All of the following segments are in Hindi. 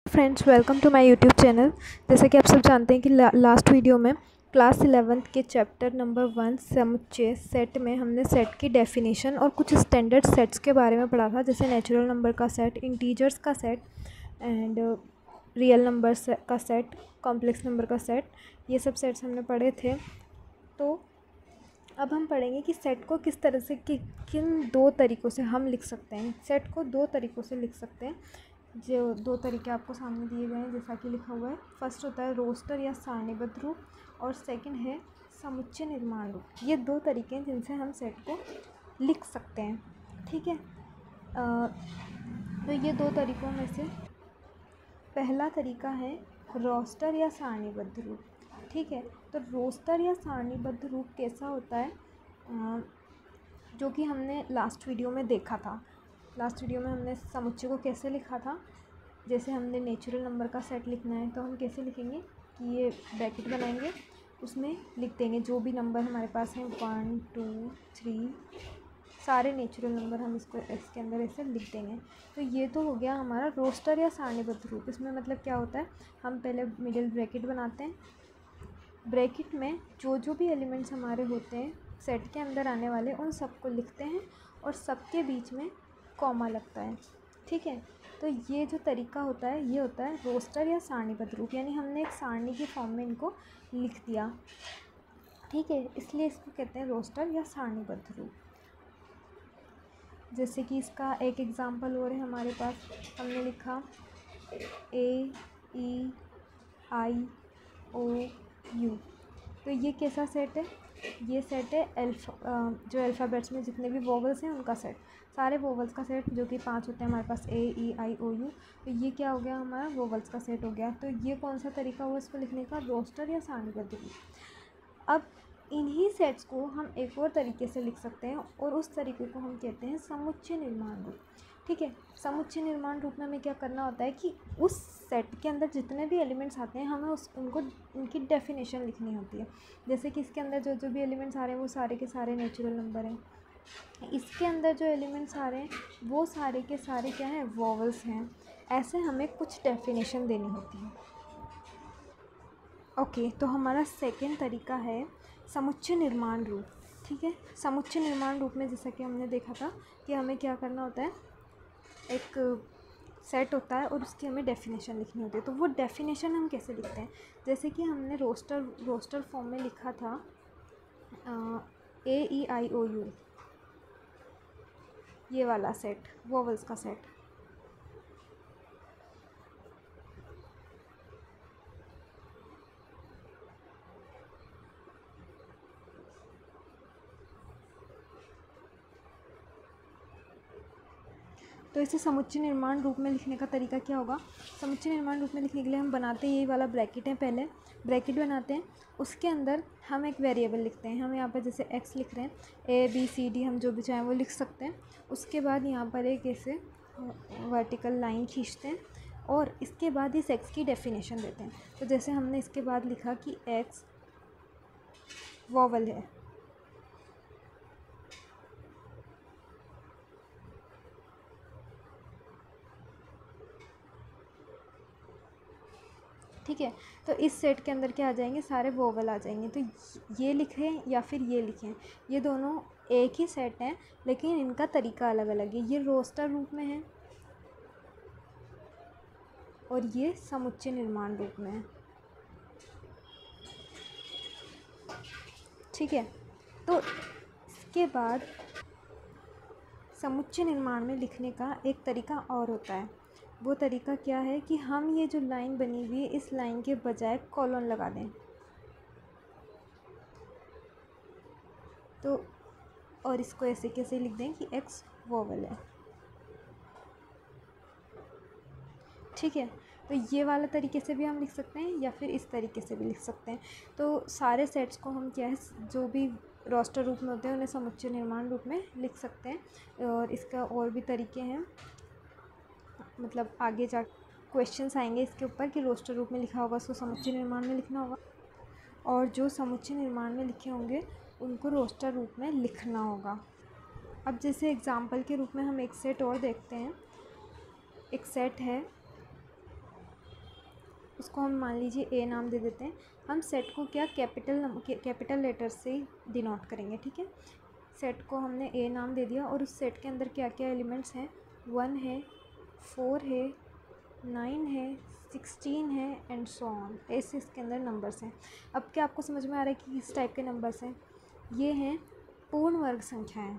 Friends, welcome to my YouTube channel. जैसे कि आप सब जानते हैं कि लास्ट वीडियो में क्लास 11th के चैप्टर नंबर 1 समुच्चय सेट में हमने सेट की डेफिनेशन और कुछ स्टैंडर्ड सेट्स के बारे में पढ़ा था, जैसे नेचुरल नंबर का सेट, इंटीजर्स का सेट एंड रियल नंबर्स का सेट, कॉम्प्लेक्स नंबर का सेट। ये सब सेट्स हमने पढ़े थे। तो अब हम पढ़ेंगे कि सेट को किस तरह से किन दो तरीक़ों से हम लिख सकते हैं। सेट को दो तरीक़ों से लिख सकते हैं। जो दो तरीके आपको सामने दिए गए हैं, जैसा कि लिखा हुआ है। फर्स्ट होता है रोस्टर या सारणीबद्ध रूप और सेकंड है समुच्चय निर्माण रूप। ये दो तरीके हैं जिनसे हम सेट को लिख सकते हैं। ठीक है। तो ये दो तरीक़ों में से पहला तरीका है रोस्टर या सारणीबद्ध रूप। ठीक है। तो रोस्टर या सारणीबद्ध रूप कैसा होता है, जो कि हमने लास्ट वीडियो में देखा था। लास्ट वीडियो में हमने समुच्चय को कैसे लिखा था। जैसे हमने नेचुरल नंबर का सेट लिखना है तो हम कैसे लिखेंगे कि ये ब्रैकेट बनाएंगे, उसमें लिख देंगे जो भी नंबर हमारे पास हैं 1 2 3, सारे नेचुरल नंबर हम इसके अंदर ऐसे लिख देंगे। तो ये तो हो गया हमारा रोस्टर या सारणीबद्ध रूप। इसमें मतलब क्या होता है, हम पहले मिडिल ब्रैकेट बनाते हैं। ब्रैकेट में जो भी एलिमेंट्स हमारे होते हैं सेट के अंदर आने वाले, उन सबको लिखते हैं और सबके बीच में कॉमा लगता है। ठीक है। तो ये जो तरीका होता है ये होता है रोस्टर या सारणीबद्ध रूप, यानी हमने एक सारणी की फॉर्म में इनको लिख दिया। ठीक है, इसलिए इसको कहते हैं रोस्टर या सारणीबद्ध रूप। जैसे कि इसका एक एग्जांपल और है हमारे पास। हमने लिखा AEIOU। तो ये कैसा सेट है, ये सेट है जो अल्फ़ाबेट्स में जितने भी वोवल्स हैं उनका सेट, सारे वोवल्स का सेट, जो कि 5 होते हैं हमारे पास AEIOU। तो ये क्या हो गया, हमारा वोवल्स का सेट हो गया। तो ये कौन सा तरीका हुआ इसको लिखने का, रोस्टर या सारणीबद्ध रूप। अब इन्हीं सेट्स को हम एक और तरीके से लिख सकते हैं और उस तरीके को हम कहते हैं समुच्चय निर्माण रूप। ठीक है। समुच्चय निर्माण रूप में हमें क्या करना होता है कि उस सेट के अंदर जितने भी एलिमेंट्स आते हैं हमें उनकी डेफिनेशन लिखनी होती है। जैसे कि इसके अंदर जो भी एलिमेंट्स आ रहे हैं वो सारे के सारे नेचुरल नंबर हैं। इसके अंदर जो एलिमेंट्स आ रहे हैं वो सारे के सारे क्या हैं, वोवल्स हैं। ऐसे हमें कुछ डेफिनेशन देनी होती है। ओके, तो हमारा सेकेंड तरीका है समुच्चय निर्माण रूप। ठीक है। समुच्चय निर्माण रूप में जैसा कि हमने देखा था कि हमें क्या करना होता है, एक सेट होता है और उसकी हमें डेफिनेशन लिखनी होती है। तो वो डेफिनेशन हम कैसे लिखते हैं, जैसे कि हमने रोस्टर फॉर्म में लिखा था AEIOU, ये वाला सेट, वोवल्स का सेट। तो इसे समुच्चय निर्माण रूप में लिखने का तरीका क्या होगा। समुच्चय निर्माण रूप में लिखने के लिए हम बनाते हैं, यही वाला ब्रैकेट है, पहले ब्रैकेट बनाते हैं, उसके अंदर हम एक वेरिएबल लिखते हैं। हम यहाँ पर जैसे x लिख रहे हैं, ABCD हम जो भी चाहें वो लिख सकते हैं। उसके बाद यहाँ पर एक ऐसे वर्टिकल लाइन खींचते हैं और इसके बाद इस x की डेफिनेशन देते हैं। तो जैसे हमने इसके बाद लिखा कि x वोवल है। ठीक है। तो इस सेट के अंदर क्या आ जाएंगे, सारे वोवल आ जाएंगे। तो ये लिखें या फिर ये लिखें, ये दोनों एक ही सेट हैं लेकिन इनका तरीका अलग अलग है। ये रोस्टर रूप में है और ये समुच्चय निर्माण रूप में है। ठीक है। तो इसके बाद समुच्चय निर्माण में लिखने का एक तरीका और होता है। वो तरीका क्या है कि हम ये जो लाइन बनी हुई है इस लाइन के बजाय कॉलन लगा दें। तो और इसको ऐसे कैसे लिख दें कि x वोवल है। ठीक है। तो ये वाला तरीके से भी हम लिख सकते हैं या फिर इस तरीके से भी लिख सकते हैं। तो सारे सेट्स को हम क्या है, जो भी रोस्टर रूप में होते हैं उन्हें समुच्चय निर्माण रूप में लिख सकते हैं। और इसका और भी तरीके हैं, मतलब आगे जा क्वेश्चंस आएंगे इसके ऊपर कि रोस्टर रूप में लिखा होगा उसको समुच्चय निर्माण में लिखना होगा, और जो समुच्चय निर्माण में लिखे होंगे उनको रोस्टर रूप में लिखना होगा। अब जैसे एग्जाम्पल के रूप में हम एक सेट और देखते हैं। एक सेट है उसको हम मान लीजिए ए नाम दे देते हैं। हम सेट को क्या कैपिटल लेटर से डिनोट करेंगे, ठीक है। सेट को हमने ए नाम दे दिया और उस सेट के अंदर क्या क्या एलिमेंट्स हैं, 1 है, 4 है, 9 है, 16 है एंड सो ऑन, ऐसे इसके अंदर नंबर्स हैं। अब क्या आपको समझ में आ रहा है कि किस टाइप के नंबर्स हैं? ये हैं पूर्ण वर्ग संख्याएं।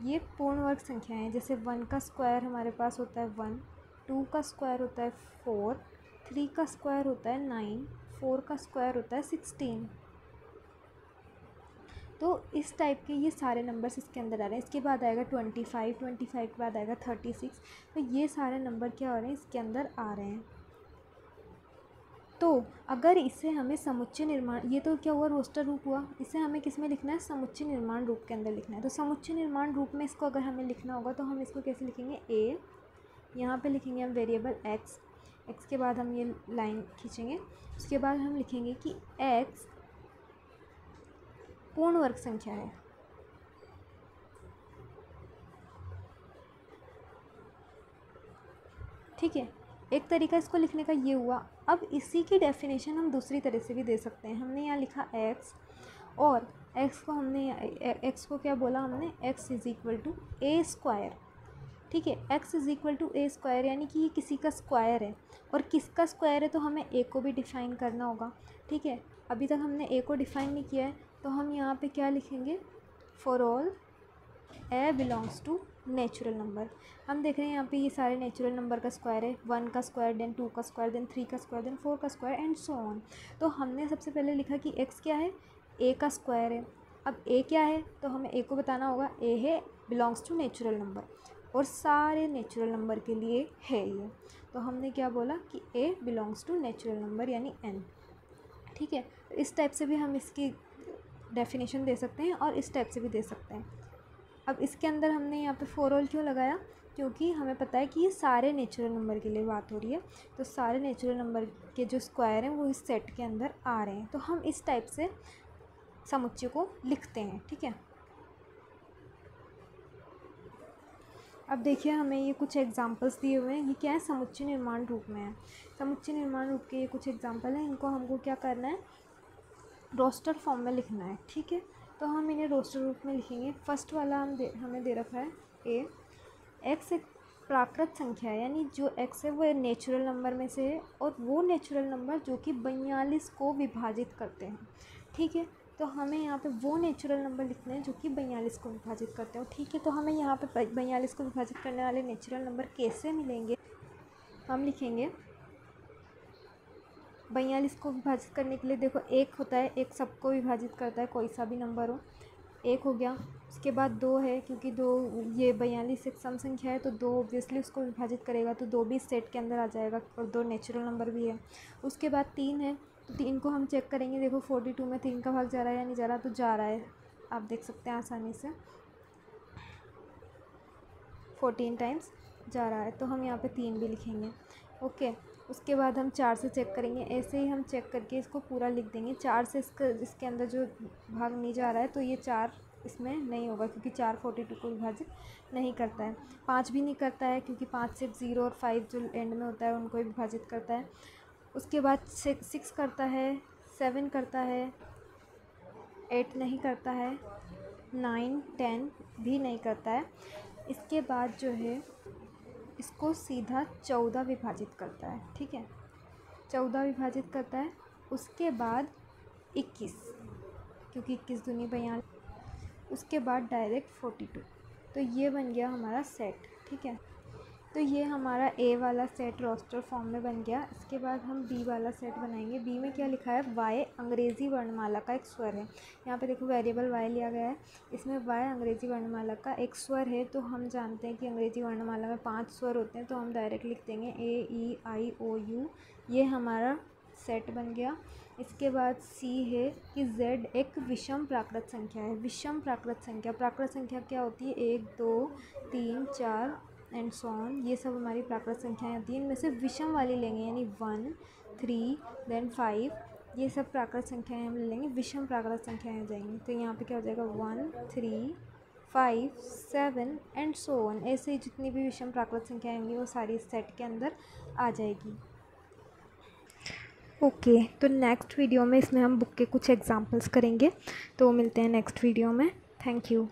ये पूर्ण वर्ग संख्याएं हैं। जैसे 1 का स्क्वायर हमारे पास होता है 1, 2 का स्क्वायर होता है 4, 3 का स्क्वायर होता है 9, 4 का स्क्वायर होता है 16। तो इस टाइप के ये सारे नंबर्स इसके अंदर आ रहे हैं। इसके बाद आएगा 25, 25 के बाद आएगा 36। तो ये सारे नंबर क्या हो रहे हैं, इसके अंदर आ रहे हैं। तो अगर इसे हमें समुच्चय निर्माण, ये तो क्या हुआ, रोस्टर रूप हुआ, इसे हमें किस में लिखना है, समुच्चय निर्माण रूप के अंदर लिखना है। तो समुच्चय निर्माण रूप में इसको अगर हमें लिखना होगा तो हम इसको कैसे लिखेंगे, ए, यहाँ पे लिखेंगे हम वेरिएबल एक्स, एक्स के बाद हम ये लाइन खींचेंगे। उसके बाद हम लिखेंगे कि एक्स पूर्ण वर्ग संख्या है, ठीक है। एक तरीका इसको लिखने का ये हुआ। अब इसी की डेफिनेशन हम दूसरी तरह से भी दे सकते हैं। हमने यहाँ लिखा एक्स, और एक्स को हमने एक्स को क्या बोला हमने, x is equal to a square, ठीक है। X is equal to a square यानी कि ये किसी का स्क्वायर है, और किसका स्क्वायर है तो हमें ए को भी डिफ़ाइन करना होगा, ठीक है। अभी तक हमने ए को डिफ़ाइन नहीं किया है, तो हम यहाँ पे क्या लिखेंगे, for all a belongs to natural number. हम देख रहे हैं यहाँ पे ये सारे नेचुरल नंबर का स्क्वायर है, 1 का स्क्वायर, देन 2 का स्क्वायर, देन 3 का स्क्वायर, देन 4 का स्क्वायर एंड सो ऑन। तो हमने सबसे पहले लिखा कि x क्या है, a का स्क्वायर है। अब a क्या है तो हमें a को बताना होगा, a है बिलोंग्स टू नेचुरल नंबर, और सारे नेचुरल नंबर के लिए है ये। तो हमने क्या बोला कि a belongs to natural number यानी n, ठीक है। इस टाइप से भी हम इसकी डेफिनेशन दे सकते हैं और इस टाइप से भी दे सकते हैं। अब इसके अंदर हमने यहाँ पे फॉर ऑल क्यों लगाया, क्योंकि हमें पता है कि ये सारे नेचुरल नंबर के लिए बात हो रही है। तो सारे नेचुरल नंबर के जो स्क्वायर हैं वो इस सेट के अंदर आ रहे हैं। तो हम इस टाइप से समुच्चय को लिखते हैं, ठीक है। अब देखिए हमें ये कुछ एग्जांपल्स दिए हुए हैं। ये क्या है, समुच्चय निर्माण रूप में है। समुच्चय निर्माण रूप के ये कुछ एग्जांपल हैं। इनको हमको क्या करना है, रोस्टर फॉर्म में लिखना है, ठीक है। तो हम इन्हें रोस्टर रूप में लिखेंगे। फर्स्ट वाला हमें दे रखा है ए, एक्स एक प्राकृत संख्या है, यानी जो एक्स है वो नेचुरल नंबर में से है, और वो नेचुरल नंबर जो कि 42 को विभाजित करते हैं, ठीक है। तो हमें यहाँ पे वो नेचुरल नंबर लिखने हैं जो कि 42 को विभाजित करते हो, ठीक है। तो हमें यहाँ पे 42 को विभाजित करने वाले नेचुरल नंबर कैसे मिलेंगे, हम लिखेंगे 42 को विभाजित करने के लिए देखो एक होता है, एक सबको विभाजित करता है, कोई सा भी नंबर हो, एक हो गया। उसके बाद 2 है, क्योंकि 2 ये 42 एक सम संख्या है तो 2 ऑब्वियसली उसको विभाजित करेगा, तो 2 भी सेट के अंदर आ जाएगा, और 2 नेचुरल नंबर भी है। उसके बाद 3 है, तो 3 को हम चेक करेंगे। देखो 42 में 3 का भाग जा रहा है या नहीं जा रहा, तो जा रहा है, आप देख सकते हैं आसानी से 14 टाइम्स जा रहा है, तो हम यहाँ पे 3 भी लिखेंगे, ओके। उसके बाद हम 4 से चेक करेंगे। ऐसे ही हम चेक करके इसको पूरा लिख देंगे। 4 से इसके अंदर जो भाग नहीं जा रहा है तो ये 4 इसमें नहीं होगा, क्योंकि 4 42 को विभाजित नहीं करता है। 5 भी नहीं करता है, क्योंकि 5 सिर्फ 0 और 5 जो एंड में होता है उनको विभाजित करता है। उसके बाद 6 करता है, 7 करता है, 8 नहीं करता है, 9 10 भी नहीं करता है। इसके बाद जो है इसको सीधा 14 विभाजित करता है, ठीक है, 14 विभाजित करता है। उसके बाद 21, क्योंकि 21 दूनी 42, उसके बाद डायरेक्ट 42। तो ये बन गया हमारा सेट, ठीक है। तो ये हमारा ए वाला सेट रोस्टर फॉर्म में बन गया। इसके बाद हम बी वाला सेट बनाएंगे। बी में क्या लिखा है, वाई अंग्रेज़ी वर्णमाला का एक स्वर है। यहाँ पे देखो वेरिएबल वाई लिया गया है, इसमें वाई अंग्रेज़ी वर्णमाला का एक स्वर है। तो हम जानते हैं कि अंग्रेज़ी वर्णमाला में 5 स्वर होते हैं, तो हम डायरेक्ट लिख देंगे ए ई आई ओ यू। ये हमारा सेट बन गया। इसके बाद सी है कि जेड एक विषम प्राकृत संख्या है। विषम प्राकृत संख्या, प्राकृत संख्या क्या होती है, 1 2 3 4 एंड सो ऑन, ये सब हमारी प्राकृत संख्याएं होती हैं। इनमें से विषम वाली लेंगे, यानी 1 3 देन 5, ये सब प्राकृत संख्याएं हम ले लेंगे, विषम प्राकृत संख्याएं हो जाएंगी। तो यहाँ पे क्या हो जाएगा 1 3 5 7 एंड सो ऑन। ऐसे ही जितनी भी विषम प्राकृत संख्याएं होंगी वो सारी इस सेट के अंदर आ जाएगी। ओके, तो नेक्स्ट वीडियो में इसमें हम बुक के कुछ एग्जांपल्स करेंगे, तो मिलते हैं नेक्स्ट वीडियो में। Thank you.